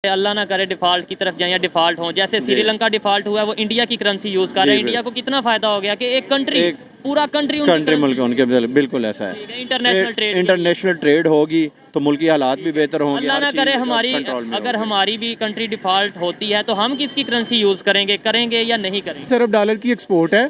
अल्लाह ना करे डिफ़ॉल्ट की तरफ जाए या डिफ़ॉल्ट हो, जैसे श्रीलंका डिफ़ॉल्ट हुआ है, वो इंडिया की करेंसी यूज़ कर रहे हैं। इंडिया को कितना फ़ायदा हो गया कि एक कंट्री पूरा कंट्री मुल्क उनके बिल्कुल ऐसा है। इंटरनेशनल ट्रेड होगी तो मुल्क की हालात भी बेहतर होंगे। अल्लाह ना करे हमारी अगर हमारी भी कंट्री डिफ़ॉल्ट होती है तो हम किसकी करेंसी यूज़ करेंगे या नहीं करेंगे। अरब डॉलर की एक्सपोर्ट है,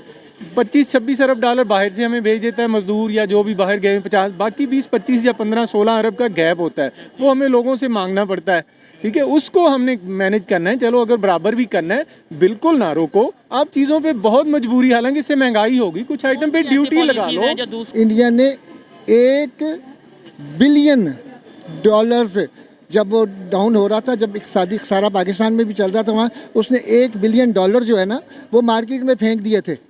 25-26 अरब डॉलर बाहर से हमें भेज देता है मजदूर या जो भी बाहर गए 50, बाकी 20-25 या 15-16 अरब का गैप होता है, वो हमें लोगों से मांगना पड़ता है। ठीक है, उसको हमने मैनेज करना है। चलो अगर बराबर भी करना है बिल्कुल ना रोको आप चीज़ों पे, बहुत मजबूरी, हालांकि इससे महंगाई होगी, कुछ आइटम पे ड्यूटी लगा लो। इंडिया ने 1 बिलियन डॉलर्स जब वो डाउन हो रहा था, जब सारा पाकिस्तान में भी चल रहा था, वहाँ उसने 1 बिलियन डॉलर जो है ना वो मार्केट में फेंक दिए थे।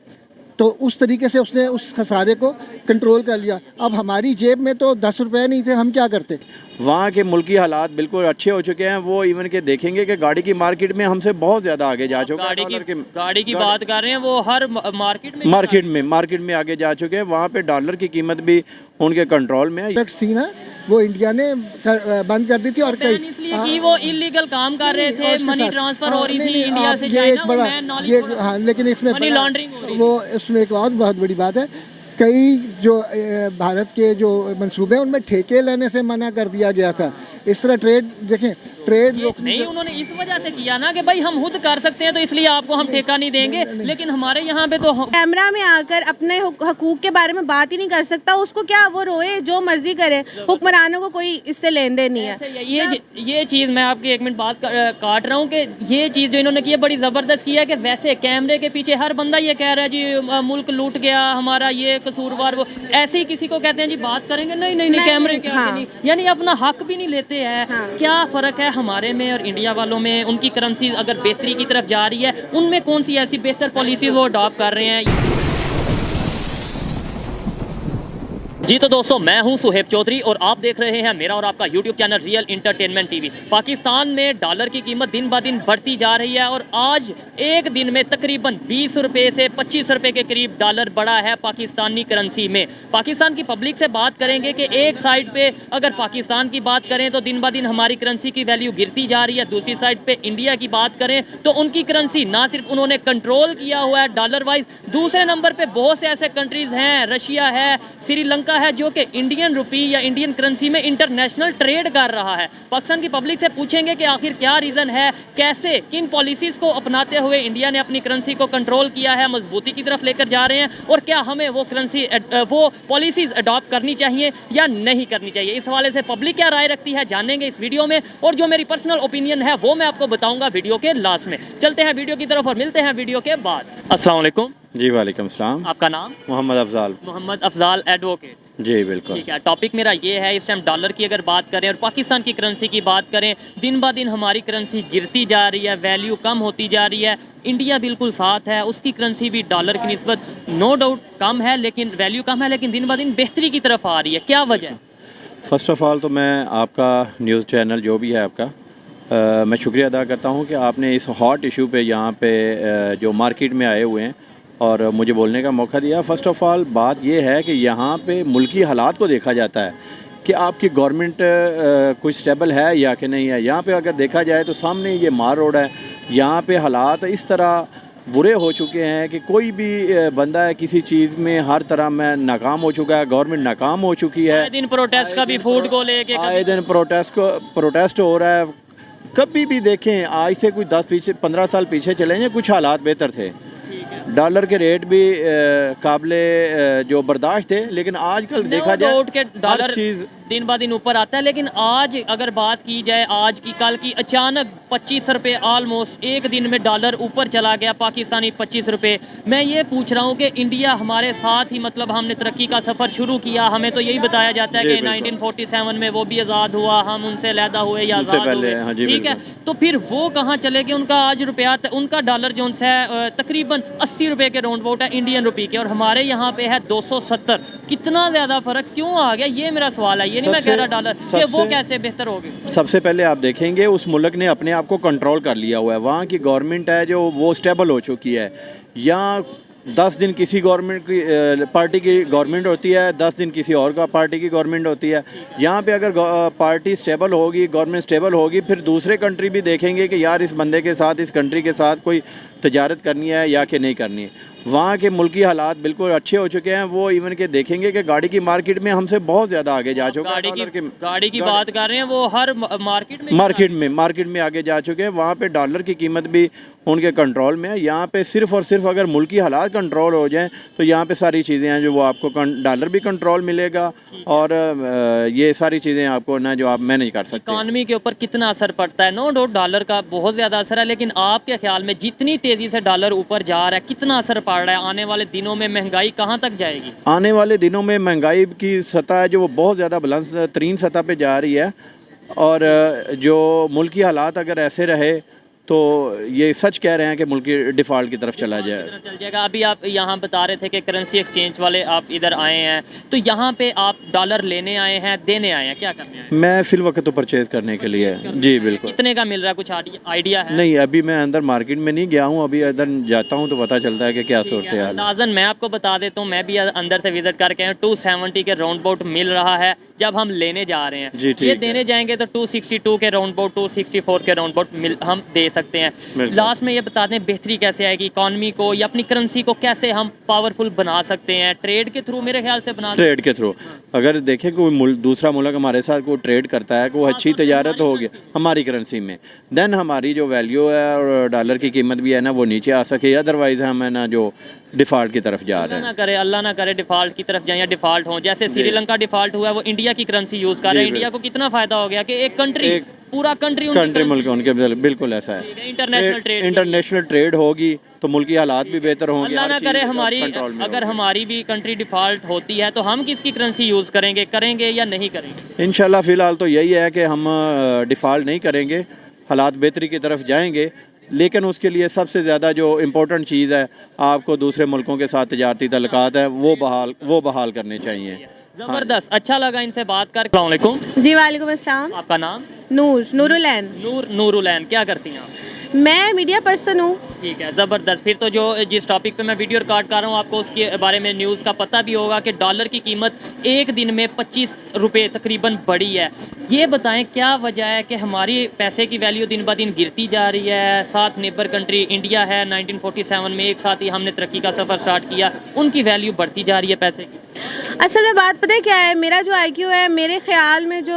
तो उस तरीके से उसने उस खसारे को कंट्रोल कर लिया। अब हमारी जेब में तो 10 रुपये नहीं थे, हम क्या करते। वहाँ के मुल्की हालात बिल्कुल अच्छे हो चुके हैं। वो इवन के देखेंगे कि गाड़ी की मार्केट में हमसे बहुत ज़्यादा आगे जा चुके हैं। गाड़ी की बात कर रहे हैं, वो हर मार्केट में आगे जा चुके हैं। वहाँ पे डॉलर की कीमत भी उनके कंट्रोल में है। सी ना वो इंडिया ने बंद कर दी थी, और इसलिए कि वो इलीगल काम कर रहे थे, मनी ट्रांसफर हो रही थी इंडिया से चाइना, ये हाँ, लेकिन इसमें मनी लॉन्ड्रिंग वो उसमें एक और बहुत बड़ी बात है, कई जो भारत के जो मंसूबे हैं उनमें ठेके लेने से मना कर दिया गया था। इस तरह ट्रेड देखें, ट्रेड नहीं, उन्होंने इस वजह से किया ना कि भाई हम खुद कर सकते हैं तो इसलिए आपको हम ठेका नहीं देंगे। लेकिन हमारे यहाँ पे तो कैमरा में आकर अपने हकूक के बारे में बात ही नहीं कर सकता, उसको क्या वो रोए जो मर्जी करे, हुक्मरानों को कोई इससे लेन देन नहीं है। ये चीज़ मैं आपकी 1 मिनट बात काट रहा हूँ कि ये चीज़ जो इन्होंने की है बड़ी ज़बरदस्त की है कि वैसे कैमरे के पीछे हर बंदा ये कह रहा है जी मुल्क लूट गया हमारा, ये कसूरवार, वो ऐसे ही किसी को कहते हैं जी बात करेंगे, नहीं कैमरे के आगे नहीं, यानी अपना हक भी नहीं लेते हैं। क्या फ़र्क है हमारे में और इंडिया वालों में? उनकी करेंसी अगर बेहतरी की तरफ जा रही है, उनमें कौन सी ऐसी बेहतर पॉलिसी वो अडॉप्ट कर रहे हैं? जी तो दोस्तों, मैं हूं सुहेब चौधरी और आप देख रहे हैं मेरा और आपका YouTube channel real entertainment TV. Pakistan में डॉलर की कीमत दिन ब दिन बढ़ती जा रही है और आज एक दिन में तकरीबन 20 रुपये से 25 रुपये के करीब डॉलर बढ़ा है पाकिस्तानी करेंसी में। पाकिस्तान की पब्लिक से बात करेंगे कि एक साइड पे अगर पाकिस्तान की बात करें तो दिन ब दिन हमारी करेंसी की वैल्यू गिरती जा रही है, दूसरी साइड पर इंडिया की बात करें तो उनकी करेंसी ना सिर्फ उन्होंने कंट्रोल किया हुआ है डॉलर वाइज, दूसरे नंबर पर बहुत से ऐसे कंट्रीज़ हैं, रशिया है, श्रीलंका है, जो कि इंडियन रुपी या इंडियन करेंसी में इंटरनेशनल ट्रेड कर रहा है। पाकिस्तान की पब्लिक से पूछेंगे कि आखिर क्या रीज़न है, कैसे किन पॉलिसीज़ को अपनाते हुए इंडिया ने अपनी करेंसी को कंट्रोल किया है, मजबूती की तरफ लेकर जा रहे हैं, और क्या हमें वो पॉलिसीज़ अडॉप्ट करनी चाहिए या नहीं करनी चाहिए। इस हवाले से पब्लिक क्या राय रखती है जानेंगे इस वीडियो में, और जो मेरी पर्सनल ओपिनियन है वो मैं आपको बताऊंगा वीडियो के लास्ट में। चलते हैं वीडियो की तरफ और मिलते हैं वीडियो के बाद। अस्सलाम वालेकुम। जी वालेकुम सलाम। आपका नाम? मोहम्मद अफजाल एडवोकेट। जी बिल्कुल ठीक है। टॉपिक मेरा ये है, इस टाइम डॉलर की अगर बात करें और पाकिस्तान की करेंसी की बात करें, दिन ब दिन हमारी करेंसी गिरती जा रही है, वैल्यू कम होती जा रही है। इंडिया बिल्कुल साथ है, उसकी करेंसी भी डॉलर की निस्बत नो डाउट कम है, लेकिन वैल्यू कम है, लेकिन दिन ब दिन बेहतरी की तरफ आ रही है। क्या वजह है? फ़र्स्ट ऑफ़ ऑल तो मैं आपका न्यूज़ चैनल जो भी है आपका मैं शुक्रिया अदा करता हूँ कि आपने इस हॉट इशू पे यहाँ पे जो मार्केट में आए हुए हैं और मुझे बोलने का मौका दिया। फ़र्स्ट ऑफ़ ऑल बात ये है कि यहाँ पे मुल्की हालात को देखा जाता है कि आपकी गवर्नमेंट कोई स्टेबल है या कि नहीं है। यहाँ पे अगर देखा जाए तो सामने ये मार रोड है, यहाँ पे हालात इस तरह बुरे हो चुके हैं कि कोई भी बंदा है किसी चीज़ में हर तरह में नाकाम हो चुका है, गवर्नमेंट नाकाम हो चुकी है। आए दिन प्रोटेस्ट का भी फूड को लेके आए दिन प्रोटेस्ट हो रहा है। कभी भी देखें आज से कुछ 10-15 साल पीछे चले जाएं, कुछ हालात बेहतर थे, डॉलर के रेट भी काबिले जो बर्दाश्त थे, लेकिन आजकल देखा जाए के डॉलर दिन ब दिन ऊपर आता है। लेकिन आज अगर बात की जाए आज की कल की, अचानक 25 रुपये ऑलमोस्ट एक दिन में डॉलर ऊपर चला गया, पाकिस्तानी 25 रुपये। मैं ये पूछ रहा हूँ कि इंडिया हमारे साथ ही, मतलब हमने तरक्की का सफ़र शुरू किया, हमें तो यही बताया जाता है कि 1947 में वो भी आज़ाद हुआ, हम उनसे अलहदा हुए या आज़ाद हुए, ठीक है, तो फिर वो कहाँ चले गए? उनका आज रुपया, उनका डॉलर जो है तकरीबन 80 रुपये के राउंड अबाउट है इंडियन रुपी के, और हमारे यहाँ पे है 270। कितना ज़्यादा फ़र्क क्यों आ गया, ये मेरा सवाल है। ये नहीं मैं कह रहा डॉलर कि वो कैसे बेहतर होगी। सबसे पहले आप देखेंगे उस मुल्क ने अपने आप को कंट्रोल कर लिया हुआ है, वहाँ की गवर्नमेंट है जो वो स्टेबल हो चुकी है। यहाँ 10 दिन किसी गवर्नमेंट की पार्टी की गवर्नमेंट होती है, 10 दिन किसी और का पार्टी की गवर्नमेंट होती है। यहाँ पे अगर पार्टी स्टेबल होगी, गवर्नमेंट स्टेबल होगी, फिर दूसरे कंट्री भी देखेंगे कि यार इस बंदे के साथ, इस कंट्री के साथ कोई तजारत करनी है या कि नहीं करनी है। वहाँ के मुल्की हालात बिल्कुल अच्छे हो चुके हैं। वो इवन के देखेंगे कि गाड़ी की मार्केट में हमसे बहुत ज़्यादा आगे जा चुके हैं। गाड़ी की बात कर रहे हैं, वो हर मार्केट में आगे जा चुके हैं। वहाँ पे डॉलर की कीमत भी उनके कंट्रोल में है। यहाँ पे सिर्फ़ और सिर्फ अगर मुल्की हालात कंट्रोल हो जाएं तो यहाँ पे सारी चीज़ें हैं जो वो आपको डॉलर भी कंट्रोल मिलेगा और ये सारी चीज़ें आपको ना जो आप मैनेज कर सकते हैं। इकॉनमी के ऊपर कितना असर पड़ता है? नो डाउट डॉलर का बहुत ज़्यादा असर है, लेकिन आपके ख्याल में जितनी तेज़ी से डॉलर ऊपर जा रहा है कितना असर पड़ रहा है? आने वाले दिनों में महंगाई कहाँ तक जाएगी? आने वाले दिनों में महंगाई की सतह है जो वो बहुत ज़्यादा बुलंद तरीन सतह पे जा रही है और जो मुल्की हालात अगर ऐसे रहे तो ये सच कह रहे हैं कि मुल्क डिफ़ॉल्ट की तरफ चला जाए। चल जाएगा। अभी आप यहाँ बता रहे थे कि करेंसी एक्सचेंज वाले आप इधर आए हैं, तो यहाँ पे आप डॉलर लेने आए हैं, देने आए हैं, क्या करने आए हैं? मैं फिल वक्त तो परचेज़ करने के लिए। जी बिल्कुल। कितने का मिल रहा है, कुछ आइडिया है? नहीं, अभी मैं अंदर मार्केट में नहीं गया हूँ, अभी अंदर जाता हूँ तो पता चलता है कि क्या सूरत हाल है। अंदाज़न मैं आपको बता देता हूँ, मैं भी अंदर से विजिट करके आया हूँ। 270 के राउंड अबाउट मिल रहा है जब हम लेने जा रहे हैं। जी, ठीक ये है। देने जाएंगे तो 262 के राउंड अबाउट, 264 के राउंड अबाउट हम दे सकते हैं। लास्ट में ये बता दें बेहतरी कैसे आएगी इकॉनमी को या अपनी करेंसी को कैसे हम पावरफुल बना सकते हैं? ट्रेड के थ्रू मेरे ख्याल से बना सकते हैं। ट्रेड के थ्रू अगर देखें कोई दूसरा मुल्क हमारे साथ कोई ट्रेड करता है, कोई अच्छी तजारत होगी हमारी करेंसी में, देन हमारी जो वैल्यू है और डॉलर की कीमत भी है ना वो नीचे आ सके। अदरवाइज़ हम है ना जो डिफ़ॉल्ट की तरफ जा रहे हैं। अल्लाह ना करे डिफ़ॉल्ट की तरफ जाए या डिफ़ॉल्ट हो। जैसे श्रीलंका डिफ़ॉल्ट हुआ है, वो इंडिया की करेंसी यूज़ कर रहे हैं। इंडिया को कितना फ़ायदा हो गया कि एक कंट्री पूरा कंट्री मुल्क उनके बिल्कुल ऐसा है। इंटरनेशनल ट्रेड होगी तो मुल्की हालात भी बेहतर होंगे। अल्लाह ना करे अगर हमारी भी कंट्री डिफ़ॉल्ट होती है तो हम किसकी करेंसी यूज़ करेंगे या नहीं करेंगे? इंशाल्लाह फ़िलहाल तो यही है कि हम डिफ़ॉल्ट नहीं करेंगे, हालात बेहतरी की तरफ जाएंगे। लेकिन उसके लिए सबसे ज़्यादा जो इम्पोर्टेंट चीज़ है, आपको दूसरे मुल्कों के साथ तजारती तल्लुकात है वो बहाल करने चाहिए। ज़बरदस्त, अच्छा लगा इनसे बात कर। अस्सलाम वालेकुम। जी वालेकुम अस्सलाम। आपका नाम? नूरुलैन। नूरुलैन, क्या करती हैं आप? मैं मीडिया पर्सन हूँ। ठीक है, ज़बरदस्त। फिर तो जिस टॉपिक पे मैं वीडियो रिकॉर्ड कर रहा हूँ आपको उसके बारे में न्यूज़ का पता भी होगा कि डॉलर की कीमत एक दिन में 25 रुपये तकरीबन बढ़ी है। ये बताएं क्या वजह है कि हमारी पैसे की वैल्यू दिन ब दिन गिरती जा रही है? साथ नेबर कंट्री इंडिया है, 1947 में एक साथ ही हमने तरक्की का सफ़र स्टार्ट किया, उनकी वैल्यू बढ़ती जा रही है पैसे की। असल में बात पता है क्या है, मेरा जो IQ है, मेरे ख्याल में जो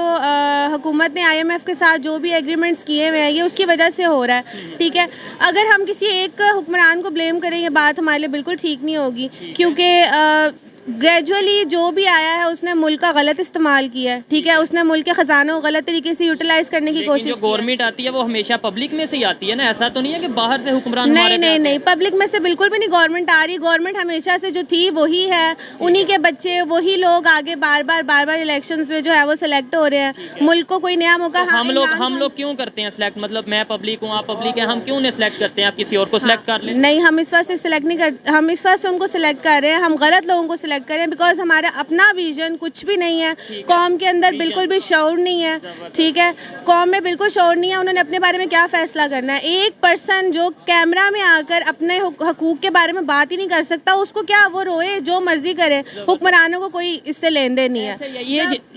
हुकूमत ने IMF के साथ जो भी एग्रीमेंट्स किए हुए हैं ये उसकी वजह से हो रहा है। ठीक है, अगर हम किसी एक हुक्मरान को ब्लेम करेंगे बात हमारे लिए बिल्कुल ठीक नहीं होगी, क्योंकि ग्रेजुअली जो भी आया है उसने मुल्क का गलत इस्तेमाल किया है। ठीक है, उसने मुल्क के ख़जानों को गलत तरीके से यूटिलाइज करने की कोशिश की। जो गवर्नमेंट आती है वो हमेशा पब्लिक में से ही आती है ना, ऐसा तो नहीं है कि बाहर से हुक्मरान? नहीं, पब्लिक में से बिल्कुल भी नहीं गवर्नमेंट आ रही। गवर्नमेंट हमेशा से जो थी वही है, उन्हीं के बच्चे वही लोग आगे बार बार इलेक्शंस में जो है वो सिलेक्ट हो रहे हैं। मुल्क को कोई नया मौका हम लोग क्यों करते हैं सिलेक्ट? मतलब मैं पब्लिक हूँ, आप पब्लिक है, हम क्यों नहीं सिलेक्ट करते हैं? आप किसी और को सिलेक्ट कर लें। नहीं, हम इस वजह से सिलेक्ट नहीं करते, हम इस वजह से उनको सिलेक्ट कर रहे हैं, हम गलत लोगों को सिलेक्ट कर रहे हैं बिकॉज हमारा अपना विजन कुछ भी नहीं है। कौम के अंदर बिल्कुल भी शऊर नहीं है। ठीक है, कौम में बिल्कुल शऊर नहीं है। उन्होंने अपने बारे में क्या फैसला करना है? एक पर्सन जो कैमरा में आकर अपने हकूक के बारे में बात ही नहीं कर सकता, उसको क्या वो रोए जो मर्जी करे, हुक्मरानों को कोई इससे लेन देन नहीं है।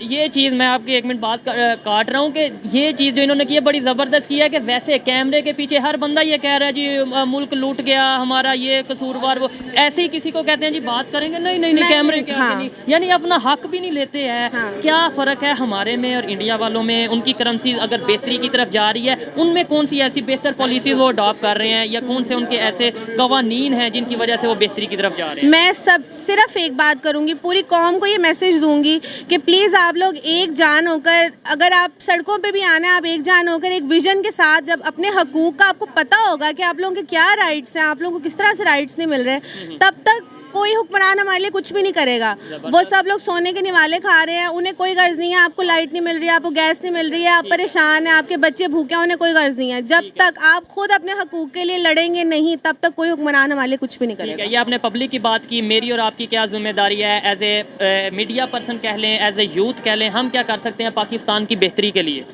ये चीज़ मैं आपकी एक मिनट बात काट रहा हूँ कि ये चीज़ जो इन्होंने की है बड़ी ज़बरदस्त की है कि वैसे कैमरे के पीछे हर बंदा ये कह रहा है जी मुल्क लूट गया हमारा, ये कसूरवार, वो ऐसे ही किसी को कहते हैं जी बात करेंगे, नहीं कैमरे के आगे नहीं, यानी अपना हक भी नहीं लेते हैं। क्या फ़र्क है हमारे में और इंडिया वालों में? उनकी करेंसी अगर बेहतरी की तरफ जा रही है, उनमें कौन सी ऐसी बेहतर पॉलिसी वो अडॉप्ट कर रहे हैं या कौन से उनके ऐसे कवानीन हैं जिनकी वजह से वो बेहतरी की तरफ जा रहे हैं? मैं सिर्फ एक बात करूंगी, पूरी कौम को ये मैसेज दूंगी कि प्लीज़ आप लोग एक जान होकर, अगर आप सड़कों पे भी आना है, आप एक जान होकर एक विजन के साथ, जब अपने हकूक का आपको पता होगा कि आप लोगों के क्या राइट्स हैं, आप लोगों को किस तरह से राइट्स नहीं मिल रहे, तब तक कोई हुक्मरान हमारे लिए कुछ भी नहीं करेगा। वो सब लोग सोने के निवाले खा रहे हैं, उन्हें कोई गर्ज नहीं है। आपको लाइट नहीं मिल रही है, आपको गैस नहीं मिल रही है, आप परेशान हैं, आपके बच्चे भूखे हैं, उन्हें कोई गर्ज नहीं है। जब तक आप खुद अपने हकूक के लिए लड़ेंगे नहीं, तब तक कोई हुक्मरान हमारे लिए कुछ भी नहीं करेगा। ये आपने पब्लिक की बात की, मेरी और आपकी क्या जिम्मेदारी है एज ए मीडिया पर्सन कह लें, एज ए यूथ कह लें, हम क्या कर सकते हैं पाकिस्तान की बेहतरी के लिए?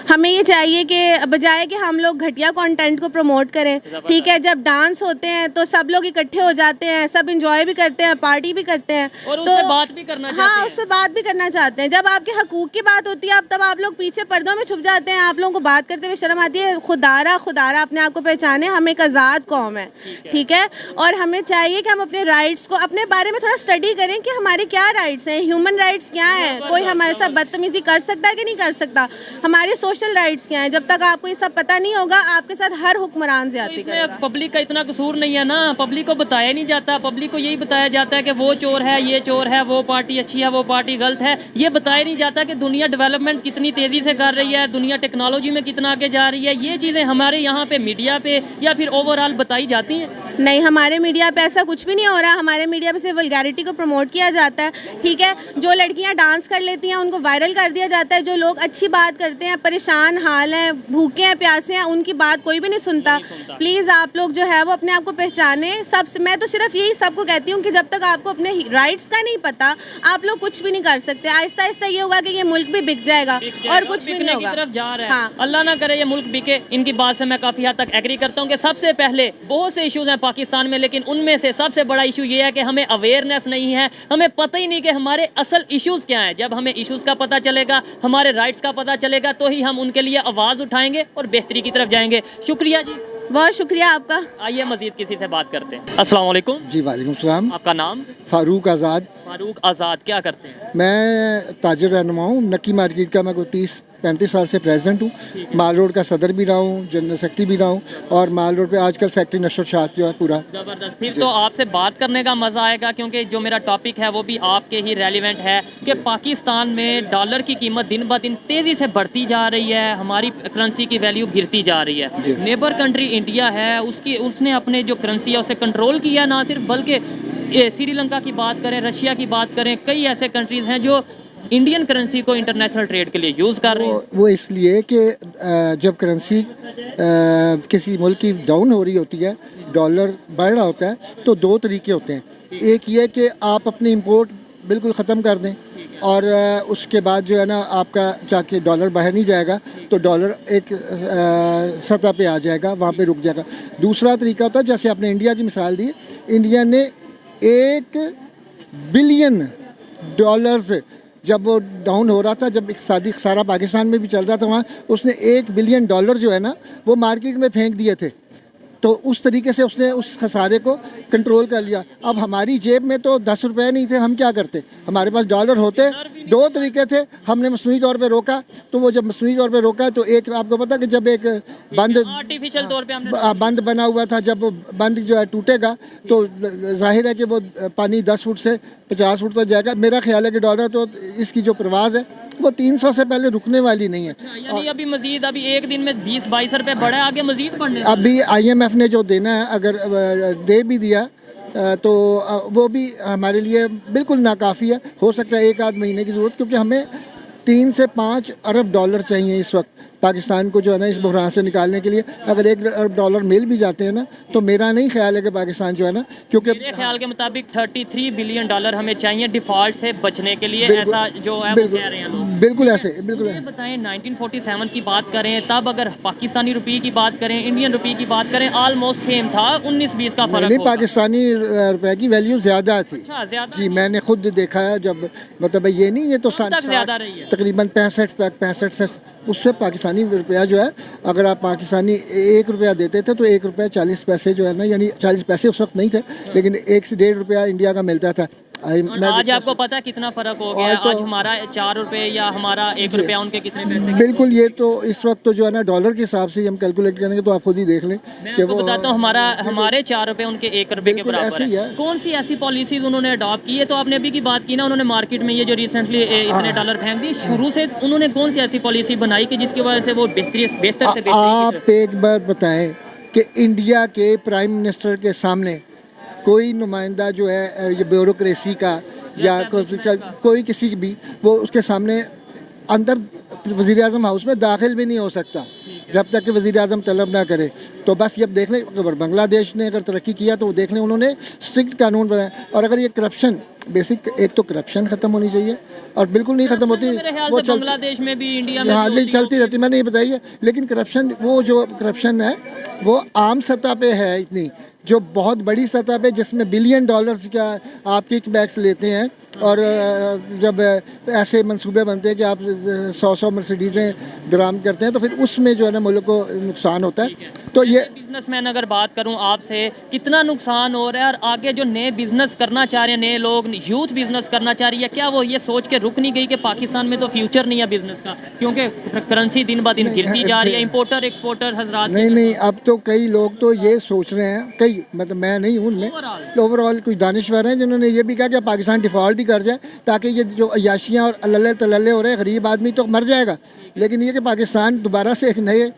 हमें ये चाहिए कि बजाय कि हम लोग घटिया कंटेंट को प्रमोट करें, ठीक है, जब डांस होते हैं तो सब लोग इकट्ठे हो जाते हैं, सब इंजॉय भी करते हैं, पार्टी भी करते हैं और तो उस पे बात भी करना चाहते हाँ हैं। उस पर बात भी करना चाहते हैं। जब आपके हकूक की बात होती है तब आप लोग पीछे पर्दों में छुप जाते हैं, आप लोगों को बात करते हुए शर्म आती है। खुदारा खुदारा अपने आप को पहचाने, हम एक आज़ाद कौम है, ठीक है, और हमें चाहिए कि हम अपने राइट्स को, अपने बारे में थोड़ा स्टडी करें कि हमारे क्या राइट्स हैं, ह्यूमन राइट्स क्या हैं, कोई हमारे साथ बदतमीजी कर सकता है कि नहीं कर सकता, हमारे सोशल राइट्स क्या हैं। जब तक आपको ये सब पता नहीं होगा आपके साथ हर हुक्मरान ज्यादती करेगा। इसमें पब्लिक का इतना कसूर नहीं है ना, पब्लिक को बताया नहीं जाता, पब्लिक को यही बताया जाता है कि वो चोर है, ये चोर है, वो पार्टी अच्छी है, वो पार्टी गलत है। ये बताया नहीं जाता कि दुनिया डेवलपमेंट कितनी तेज़ी से कर रही है, दुनिया टेक्नोलॉजी में कितना आगे जा रही है। ये चीज़ें हमारे यहाँ पे मीडिया पे या फिर ओवरऑल बताई जाती हैं। नहीं, हमारे मीडिया पे ऐसा कुछ भी नहीं हो रहा। हमारे मीडिया पे सिर्फ वल्गैरिटी को प्रमोट किया जाता है, ठीक है। जो लड़कियां डांस कर लेती हैं उनको वायरल कर दिया जाता है, जो लोग अच्छी बात करते हैं, परेशान हाल हैं, भूखे हैं, प्यासे हैं, उनकी बात कोई भी नहीं सुनता। प्लीज़ आप लोग जो है वो अपने आप को पहचाने। मैं तो सिर्फ यही सबको कहती हूँ कि जब तक आपको अपने राइट्स का नहीं पता आप लोग कुछ भी नहीं कर सकते। आहिस्ता आहिस्ता ये होगा कि ये मुल्क भी बिक जाएगा और कुछ भी नहीं होगा। की तरफ जा रहा है। हाँ। अल्लाह ना करे ये मुल्क बिके। इनकी बात से मैं काफ़ी हद तक एग्री करता हूँ कि सबसे पहले बहुत से इश्यूज हैं पाकिस्तान में, लेकिन उनमें से सबसे बड़ा इशू ये है कि हमें अवेयरनेस नहीं है, हमें पता ही नहीं कि हमारे असल इश्यूज क्या हैं। जब हमें इश्यूज का पता चलेगा, हमारे राइट्स का पता चलेगा, तो ही हम उनके लिए आवाज़ उठाएंगे और बेहतरी की तरफ जाएंगे। शुक्रिया जी, बहुत शुक्रिया आपका। आइए मजीद किसी से बात करते हैं। अस्सलाम वालेकुम। जी वालेकुम सलाम। आपका नाम? फ़ारूक आज़ाद। फारूक आज़ाद। क्या करते हैं? मैं ताजिर रहनुमा हूँ। नक्की मार्केट का मैं कोई 30-35 साल से प्रेसिडेंट हूँ। माल रोड का सदर भी रहा हूँ, जनरल सेक्रेटरी भी रहा हूँ, और माल रोड पे आजकल सेक्रेटरी नशर शाह जो है पूरा। ज़बरदस्त। फिर तो आपसे बात करने का मज़ा आएगा, क्योंकि जो मेरा टॉपिक है वो भी आपके ही रेलिवेंट है कि पाकिस्तान में डॉलर की कीमत दिन ब दिन तेज़ी से बढ़ती जा रही है, हमारी करेंसी की वैल्यू गिरती जा रही है। नेबर कंट्री इंडिया है, उसने अपने जो करेंसी है उसे कंट्रोल किया ना सिर्फ, बल्कि श्रीलंका की बात करें, रशिया की बात करें, कई ऐसे कंट्रीज़ हैं जो इंडियन करेंसी को इंटरनेशनल ट्रेड के लिए यूज़ कर रहे हैं। वो इसलिए कि जब करेंसी किसी मुल्क की डाउन हो रही होती है, डॉलर बढ़ रहा होता है, तो दो तरीके होते हैं। एक ये कि आप अपनी इंपोर्ट बिल्कुल ख़त्म कर दें, और उसके बाद जो है ना आपका जाके डॉलर बाहर नहीं जाएगा, तो डॉलर एक सतह पे आ जाएगा, वहाँ पे रुक जाएगा। दूसरा तरीका होता है, जैसे आपने इंडिया की मिसाल दी, इंडिया ने $1 बिलियन जब वो डाउन हो रहा था, जब इक़्तिसादी खसारा पाकिस्तान में भी चल रहा था, वहाँ उसने $1 बिलियन जो है ना वो मार्केट में फेंक दिए थे। तो उस तरीके से उसने उस खसारे को कंट्रोल कर लिया। अब हमारी जेब में तो 10 रुपये नहीं थे, हम क्या करते, हमारे पास डॉलर होते। दो तरीके थे, हमने मसनूई तौर पे रोका। तो वो जब मसनूई तौर पे रोका, तो एक आपको पता कि जब एक बंद आर्टिफिशियल तौर पे हमने बंद बना हुआ था, जब वो बंद जो है टूटेगा, तो जाहिर है कि वो पानी 10 फुट से 50 फुट तक जाएगा। मेरा ख्याल है कि डॉलर तो इसकी जो प्रवास है वो 300 से पहले रुकने वाली नहीं है। यानी अभी मजीद अभी एक दिन में 20-22 रुपए बढ़ा, आगे मजीद बढ़ने। अभी IMF ने जो देना है, अगर दे भी दिया तो वो भी हमारे लिए बिल्कुल नाकाफ़ी है। हो सकता है 1 आध महीने की ज़रूरत, क्योंकि हमें 3 से 5 अरब डॉलर चाहिए इस वक्त पाकिस्तान को जो है ना इस बहरान से निकालने के लिए। अगर $1 अरब मिल भी जाते हैं ना, तो मेरा नहीं ख्याल है कि पाकिस्तान जो है ना, क्योंकि मेरे ख्याल के मुताबिक $33 बिलियन हमें चाहिए डिफॉल्ट से बचने के लिए, ऐसा जो है वो कह रहे हैं लोग। बिल्कुल ऐसे, बिल्कुल मुझे बताएं 1947 की बात करें, तब अगर पाकिस्तानी रुपये की बात करें, इंडियन रुपये की बात करें, ऑलमोस्ट सेम था, 19-20 का फर्क नहीं, होगा। पाकिस्तानी रुपए की वैल्यू ज़्यादा थी। अच्छा, ज़्यादा जी, मैंने खुद देखा है। जब मतलब ये नहीं, ये तो ज़्यादा रही है। तकरीबन 65 से उससे पाकिस्तानी रुपया जो है, अगर आप पाकिस्तानी $1 देते थे तो $1.40 जो है ना, यानी 40 पैसे उस वक्त नहीं थे, लेकिन 1 से $1.5 इंडिया का मिलता था। आज आपको पता है कितना फर्क हो गया? तो आज हमारा $4 या हमारा $1 उनके कितने पैसे? बिल्कुल, ये तो इस वक्त तो जो है ना डॉलर के हिसाब से हम कैलकुलेट करेंगे, तो आप खुद ही देख लें कि वो बताता हूँ, हमारे $4 उनके $1 के बराबर है। कौन सी ऐसी पॉलिसीज उन्होंने अडॉप्ट की है? तो आपने अभी की बात की ना, उन्होंने मार्केट में ये जो रिसेंटली इतने डॉलर फेंक दिए, शुरू से उन्होंने कौन सी ऐसी पॉलिसी बनाई कि जिसकी वजह से वो बेहतर से आप एक बात बताएं कि इंडिया के प्राइम मिनिस्टर के सामने कोई नुमाइंदा जो है ये ब्यूरोक्रेसी का या कोई किसी भी, वो उसके सामने अंदर वज़ीर आज़म हाउस में दाखिल भी नहीं हो सकता जब तक कि वज़ीर आज़म तलब ना करे। तो बस ये देख लें, अगर बांग्लादेश ने अगर तरक्की किया तो वो देख लें, उन्होंने स्ट्रिक्ट कानून बनाए। और अगर ये करप्शन बेसिक एक तो करप्शन ख़त्म होनी चाहिए और बिल्कुल नहीं ख़त्म होती मेरे ख्याल वो से बांग्लादेश में भी, इंडिया में हाँ भी नहीं चलती रहती, मैंने ये बताई है। लेकिन करप्शन, वो जो करप्शन है वो आम सतह पे है इतनी, जो बहुत बड़ी सतह पे जिसमें बिलियन डॉलर्स का आप किकबैक्स लेते हैं और जब ऐसे मंसूबे बनते हैं कि आप 100 मर्सिडीज़ें दरामद करते हैं तो फिर उसमें जो है ना मुल्क को नुकसान होता है। तो ये बिजनेसमैन अगर बात करूं आपसे, कितना नुकसान हो रहा है और आगे जो नए बिजनेस करना चाह रहे हैं, नए लोग यूथ बिजनेस करना चाह रही है, क्या वो ये सोच के रुक नहीं गई कि पाकिस्तान में तो फ्यूचर नहीं है बिजनेस का, क्योंकि करेंसी दिन ब दिन गिरती जा रही है, इंपोर्टर एक्सपोर्टर हजरात? नहीं, अब तो कई लोग तो ये सोच रहे हैं, कई मतलब मैं नहीं हूँ उनमें, ओवरऑल कुछ दानिश्वर हैं जिन्होंने ये भी कहा कि पाकिस्तान डिफ़ॉल्ट ही कर जाए ताकि ये जो अयाशियाँ और अल्ले तल्ले हो रहे हैं, गरीब आदमी तो मर जाएगा, लेकिन ये कि पाकिस्तान दोबारा से एक नए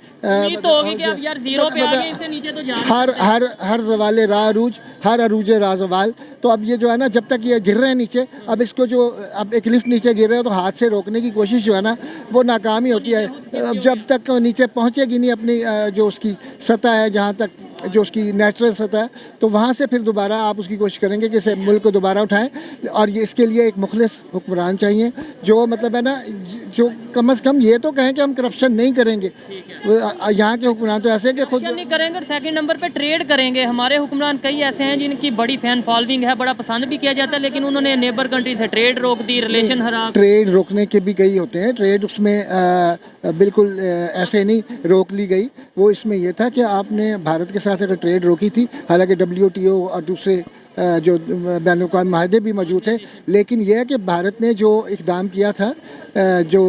तो होगी कि अब यार जीरो पे आ गए, इससे नीचे तो जाना हर जवाले रा अरूज, हर अरूज रा जवाल। तो अब ये जो है ना, जब तक ये गिर रहे हैं नीचे, अब इसको जो अब एक लिफ्ट नीचे गिर रहे हो तो हाथ से रोकने की कोशिश जो है ना वो नाकाम ही होती है। अब जब तक नीचे पहुँचेगी नहीं अपनी जो उसकी सतह है, जहाँ तक जो उसकी नेचुरल सतह है, तो वहाँ से फिर दोबारा आप उसकी कोशिश करेंगे कि इस मुल्क को दोबारा उठाएं। और ये इसके लिए एक मुखलिस हुक्मरान चाहिए जो मतलब है ना, जो कम से कम ये तो कहें कि हम करप्शन नहीं करेंगे। यहाँ के हुक्मरान तो ऐसे कि खुद नहीं करेंगे और सेकंड नंबर पे ट्रेड करेंगे। हमारे हुक्मरान कई ऐसे हैं जिनकी बड़ी फैन फॉलोइंग है, बड़ा पसंद भी किया जाता है, लेकिन उन्होंने नेबर कंट्री से ट्रेड रोक दी, रिलेशन खराब। ट्रेड रोकने के भी कई होते हैं, ट्रेड उसमें बिल्कुल ऐसे नहीं रोक ली गई। वो इसमें यह था कि आपने भारत के साथ अगर ट्रेड रोकी थी, हालांकि WTO और दूसरे जो बैनुल-अक़वामी माहदे भी मौजूद थे, लेकिन यह है कि भारत ने जो इक़दाम किया था, जो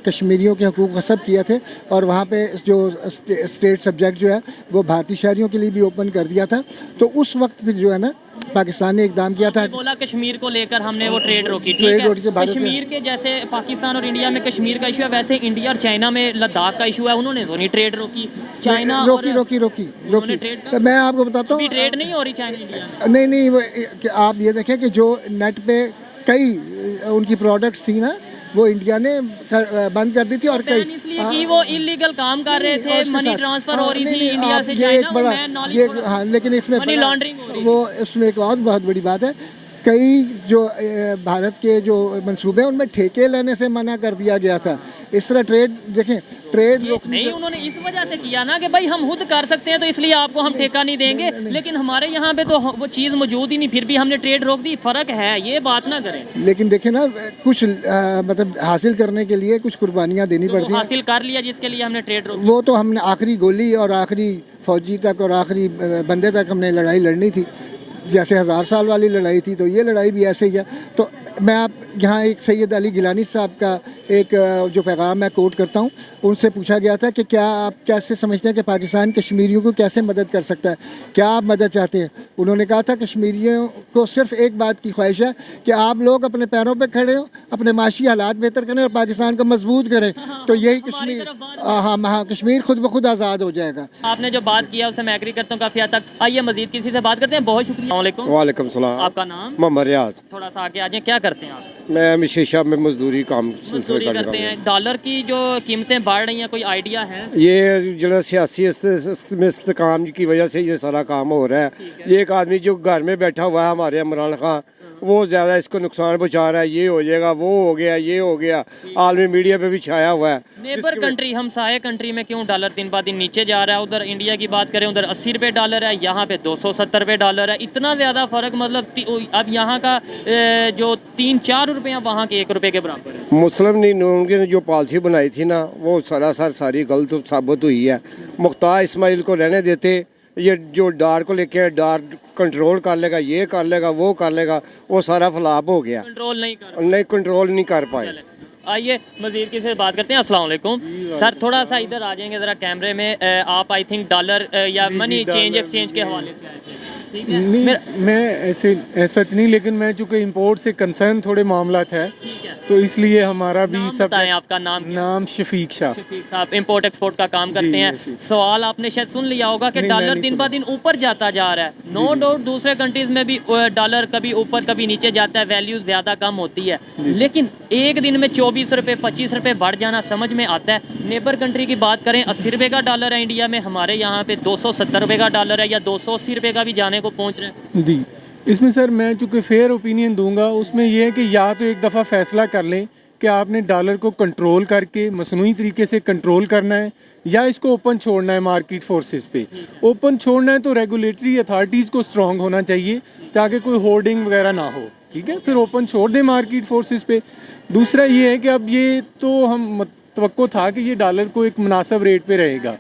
कश्मीरियों के हकूक़ गस्ब किए थे और वहाँ पे जो स्टेट सब्जेक्ट जो है वो भारतीय शहरियों के लिए भी ओपन कर दिया था, तो उस वक्त फिर जो है ना पाकिस्तान ने इकदाम किया था। बोला कश्मीर को लेकर हमने वो ट्रेड रोकी, ठीक है। कश्मीर के जैसे पाकिस्तान और इंडिया में कश्मीर का इशू है, वैसे इंडिया और चाइना में लद्दाख का इशू है, उन्होंने तो नहीं ट्रेड रोकी। चाइना रोकी। मैं आपको बताता हूँ, ट्रेड नहीं हो रही चाइना इंडिया में। नहीं आप ये देखें कि जो नेट पे कई उनकी प्रोडक्ट्स थी ना, वो इंडिया ने बंद कर दी थी। और कई इसलिए कि वो इलीगल काम कर रहे थे, मनी ट्रांसफर हो रही थी इंडिया से चाइना। हाँ, लेकिन इसमें मनी लॉन्ड्रिंग वो उसमें एक और बहुत बड़ी बात है, कई जो भारत के जो मंसूबे हैं उनमें ठेके लेने से मना कर दिया गया था। इस तरह ट्रेड देखें, ट्रेड नहीं, उन्होंने इस वजह से किया ना कि भाई हम खुद कर सकते हैं तो इसलिए आपको हम ठेका नहीं देंगे, लेकिन हमारे यहाँ पे तो वो चीज़ मौजूद ही नहीं, फिर भी हमने ट्रेड रोक दी। फ़र्क है, ये बात ना करें। लेकिन देखें ना, कुछ मतलब हासिल करने के लिए कुछ कुर्बानियाँ देनी पड़ती हैं। हासिल कर लिया जिसके लिए हमने ट्रेड रोक, वो तो हमने आखिरी गोली और आखिरी फौजी तक और आखिरी बंदे तक हमने लड़ाई लड़नी थी, जैसे 1000 साल वाली लड़ाई थी, तो ये लड़ाई भी ऐसे ही है। तो मैं आप यहाँ एक सैयद अली गिलानी साहब का एक जो पैगाम मैं कोट करता हूँ, उनसे पूछा गया था कि क्या आप कैसे समझते हैं कि पाकिस्तान कश्मीरियों को कैसे मदद कर सकता है, क्या आप मदद चाहते हैं? उन्होंने कहा था कश्मीरियों को सिर्फ एक बात की ख्वाहिश है कि आप लोग अपने पैरों पर खड़े हों, अपने माशी हालात बेहतर करें और पाकिस्तान को मजबूत करें, तो यही कश्मीर, हाँ, कश्मीर खुद ब खुद आज़ाद हो जाएगा। आपने जो बात किया उससे मैं एग्री करता हूँ काफ़ी हद तक। आइए मजीद किसी से बात करते हैं। बहुत शुक्रिया। वालेकुम सलाम। आपका नाम? मोहम्मद रियाज। थोड़ा सा आगे आ जाए, क्या करते हैं आप? मैं मिशेशा में मजदूरी काम करते हैं। डॉलर की जो कीमतें बढ़ रही हैं, कोई आइडिया है? ये जो सियासी इस्तेकाम की वजह से ये सारा काम हो रहा है। ये एक आदमी जो घर में बैठा हुआ है, हमारे इमरान खान, वो ज़्यादा इसको नुकसान पहुँचा रहा है। ये हो जाएगा, वो हो गया, ये हो गया, आलमी मीडिया पे भी छाया हुआ है। नेबर कंट्री, हमसाये कंट्री में क्यों डॉलर दिन ब दिन नीचे जा रहा है? उधर इंडिया की बात करें, उधर 80 रुपये डॉलर है, यहाँ पे 270 रुपये डॉलर है। इतना ज़्यादा फ़र्क, मतलब अब यहाँ का जो 3-4 रुपये वहाँ के 1 रुपये के बराबर है। मुस्लिम लीग नून की जो पॉलिसी बनाई थी ना, वो सरासर सारी गलत साबित हुई है। मुख्तार इस्माइल को रहने देते, ये जो डार को लेके डार कंट्रोल कर लेगा, ये कर लेगा, वो कर लेगा, वो सारा फ्लॉप हो गया। कंट्रोल नहीं कर पाए। आइए मजीद किसी से बात करते हैं। अस्सलाम वालेकुम सर, थोड़ा सा इधर आ जाएंगे ज़रा कैमरे में। आप आई थिंक डॉलर या मनी चेंज एक्सचेंज के हवाले से आए थे, ठीक है? नहीं, मैं ऐसे सच नहीं, लेकिन मैं चूँकि इंपोर्ट से कंसर्न थोड़े मामला है, तो इसलिए हमारा भी सब। बताएं आपका नाम? शफीक शाह। शफीक साहब इंपोर्ट एक्सपोर्ट का काम करते हैं। सवाल आपने शायद सुन लिया होगा कि डॉलर दिन ब दिन ऊपर जाता जा रहा है। नो डाउट दूसरे कंट्रीज में भी डॉलर कभी ऊपर कभी नीचे जाता है, वैल्यू ज़्यादा कम होती है, लेकिन एक दिन में 24 रुपये 25 रुपये बढ़ जाना समझ में आता है। नेबर कंट्री की बात करें, 80 रुपये का डॉलर है इंडिया में, हमारे यहाँ पे 270 रुपये का डॉलर है, या 280 रुपये का भी जाने को पहुँच रहे हैं। जी, इसमें सर मैं चूँकि फेयर ओपिनियन दूंगा, उसमें यह है कि या तो एक दफ़ा फ़ैसला कर लें कि आपने डॉलर को कंट्रोल करके मसनूई तरीके से कंट्रोल करना है या इसको ओपन छोड़ना है मार्केट फोर्सेस पे। ओपन छोड़ना है तो रेगुलेटरी अथॉरिटीज़ को स्ट्रॉन्ग होना चाहिए ताकि कोई होर्डिंग वगैरह ना हो, ठीक है, फिर ओपन छोड़ दें मार्केट फोर्सेस पे। दूसरा ये है कि अब ये तो हम तवक्को था कि ये डॉलर को एक मुनासिब रेट पे रहेगा।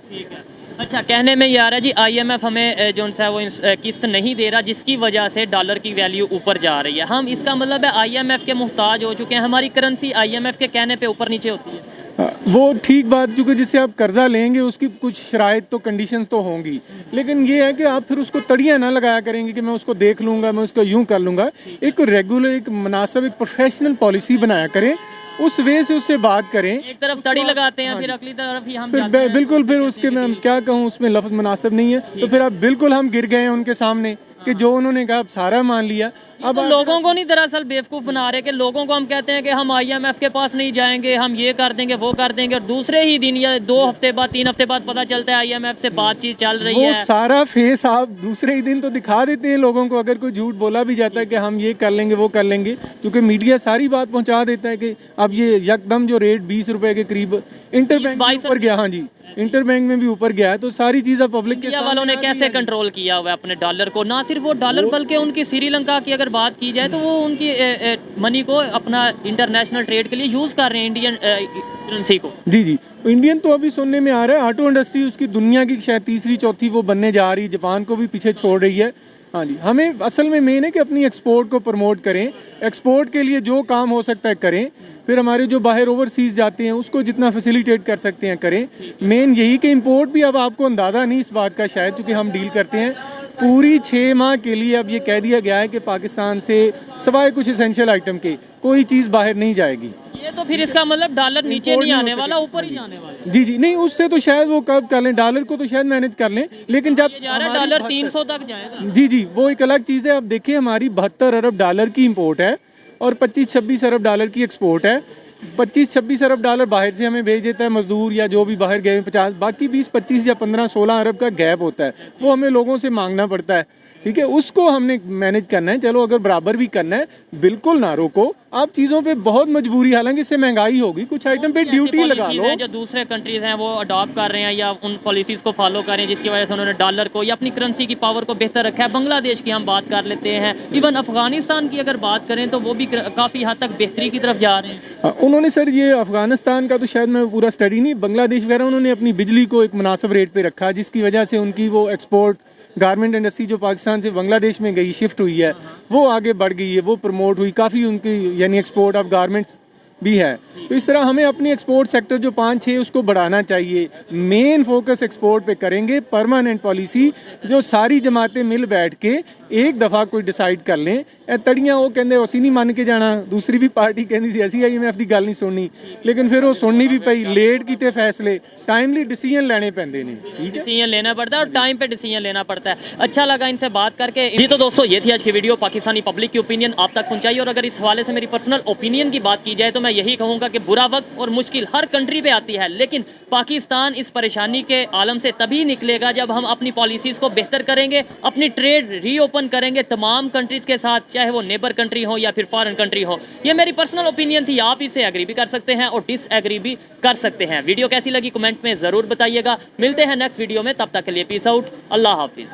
ठीक है। अच्छा, कहने में ये आ रहा है जी IMF हमें जो है वो किस्त नहीं दे रहा, जिसकी वजह से डॉलर की वैल्यू ऊपर जा रही है। हम इसका मतलब है IMF के मुहताज हो चुके हैं, हमारी करेंसी IMF के कहने पे ऊपर नीचे होती है। वो ठीक बात, क्योंकि जिससे आप कर्जा लेंगे उसकी कुछ शराइत तो कंडीशंस तो होंगी, लेकिन ये है कि आप फिर उसको तड़ियाँ ना लगाया करेंगे कि मैं उसको देख लूँगा, मैं उसको यूँ कर लूँगा। एक रेगुलर, एक मुनासिब, एक प्रोफेशनल पॉलिसी बनाया करें, उस वे से उससे बात करें। एक तरफ तड़ी लगाते हैं, फिर अगली तरफ ही हम फिर जाते हैं। बिल्कुल, फिर उसके मैं क्या कहूँ, उसमें लफ्ज़ मुनासिब नहीं है, तो फिर आप बिल्कुल हम गिर गए हैं उनके सामने कि जो उन्होंने कहा आप सारा मान लिया। अब तो लोगों को नहीं दरअसल बेवकूफ़ बना रहे कि लोगों को हम कहते हैं कि हम IMF के पास नहीं जाएंगे, हम ये कर देंगे वो कर देंगे, और दूसरे ही दिन या 2 हफ्ते बाद 3 हफ्ते बाद पता चलता है IMF से बातचीत चल रही वो है। सारा फेस आप दूसरे ही दिन तो दिखा देते हैं लोगों को। अगर कोई झूठ बोला भी जाता है कि हम ये कर लेंगे वो कर लेंगे, क्योंकि मीडिया सारी बात पहुंचा देता है कि अब ये यकदम जो रेट 20 रुपए के करीब इंटरबैंक में ऊपर गया, हाँ जी, इंटरबैंक में भी ऊपर गया है, तो सारी चीज़ें पब्लिक के सामने वालों ने आ दी कैसे है। कंट्रोल किया हुआ है अपने डॉलर को? ना सिर्फ वो डॉलर बल्कि उनकी श्रीलंका की अगर बात की जाए तो वो उनकी मनी को अपना इंटरनेशनल ट्रेड के लिए यूज़ कर रहे हैं, इंडियन करेंसी को। जी जी, इंडियन तो अभी सुनने में आ रहा है ऑटो इंडस्ट्री उसकी दुनिया की शायद तीसरी चौथी वो बनने जा रही है, जापान को भी पीछे छोड़ रही है। हाँ जी, हमें असल में मेन है कि अपनी एक्सपोर्ट को प्रमोट करें, एक्सपोर्ट के लिए जो काम हो सकता है करें, फिर हमारे जो बाहर ओवरसीज़ जाते हैं उसको जितना फैसिलिटेट कर सकते हैं करें। मेन यही कि इंपोर्ट भी अब आपको अंदाज़ा नहीं इस बात का शायद, क्योंकि हम डील करते हैं पूरी 6 माह के लिए। अब ये कह दिया गया है कि पाकिस्तान से सिवाय कुछ एसेंशियल आइटम के कोई चीज़ बाहर नहीं जाएगी। ये तो फिर इसका मतलब डॉलर नीचे नहीं आने वाला, ऊपर ही जाने वाला। जी जी, नहीं उससे तो शायद वो कब कर लें, डॉलर को तो शायद मैनेज कर लें, लेकिन जब जा रहा है डॉलर 300 तक जाएगा। जी जी, वो एक अलग चीज़ है। अब देखिए हमारी 72 अरब डॉलर की इंपोर्ट है और 25-26 अरब डॉलर की एक्सपोर्ट है। 25-26 अरब डॉलर बाहर से हमें भेज देता है मजदूर या जो भी बाहर गए 50, बाकी 20-25 या 15-16 अरब का गैप होता है, वो हमें लोगों से मांगना पड़ता है, ठीक है, उसको हमने मैनेज करना है। चलो अगर बराबर भी करना है बिल्कुल ना रोको आप चीज़ों पे, बहुत मजबूरी, हालांकि इससे महंगाई होगी, कुछ आइटम पे ड्यूटी लगा लो। जो दूसरे कंट्रीज हैं वो अडॉप्ट कर रहे हैं या उन पॉलिसीज को फॉलो कर रहे हैं जिसकी वजह से उन्होंने डॉलर को या अपनी करेंसी की पावर को बेहतर रखा है। बांग्लादेश की हम बात कर लेते हैं, इवन अफगानिस्तान की अगर बात करें तो वो भी काफ़ी हद तक बेहतरी की तरफ जा रहे हैं। उन्होंने सर ये अफगानिस्तान का तो शायद मैं पूरा स्टडी नहीं, बांग्लादेश वगैरह उन्होंने अपनी बिजली को एक मुनासिब रेट पे रखा, जिसकी वजह से उनकी वो एक्सपोर्ट गारमेंट इंडस्ट्री जो पाकिस्तान से बांग्लादेश में गई, शिफ्ट हुई है, वो आगे बढ़ गई है, वो प्रमोट हुई काफ़ी उनकी, यानी एक्सपोर्ट ऑफ गारमेंट्स भी है। तो इस तरह हमें अपनी एक्सपोर्ट सेक्टर जो 5-6 उसको बढ़ाना चाहिए। मेन फोकस एक्सपोर्ट पे करेंगे, परमानेंट पॉलिसी जो सारी जमातें मिल बैठ के एक दफ़ा कोई डिसाइड कर लें। तड़ियाँ वो कहते उसी नहीं मान के जाना, दूसरी भी पार्टी कहती सी असी IMF की गल नहीं सुननी, लेकिन फिर वो सुननी भी पई, लेट किते फैसले, टाइमली डिसीजन लेने पैंदे ने, ठीक है, डिसीजन लेना पड़ता है और टाइम पे डिसीजन लेना पड़ता है। अच्छा लगा इनसे बात करके। जी तो दोस्तों ये थी आज की वीडियो, पाकिस्तानी पब्लिक की ओपिनियन आप तक पहुंचाई, और अगर इस हवाले से मेरी पर्सनल ओपिनियन की बात की जाए तो मैं यही कहूँगा कि बुरा वक्त और मुश्किल हर कंट्री पे आती है, लेकिन पाकिस्तान इस परेशानी के आलम से तभी निकलेगा जब हम अपनी पॉलिसीज़ को बेहतर करेंगे, अपनी ट्रेड रीओपन करेंगे तमाम कंट्रीज़ के साथ, चाहे वो नेबर कंट्री हो या फिर फॉरेन कंट्री हो। ये मेरी पर्सनल ओपिनियन थी, आप इसे एग्री भी कर सकते हैं और डिसएग्री भी कर सकते हैं। वीडियो कैसी लगी कमेंट में ज़रूर बताइएगा। मिलते हैं नेक्स्ट वीडियो में, तब तक के लिए पीस आउट, अल्लाह हाफिज़।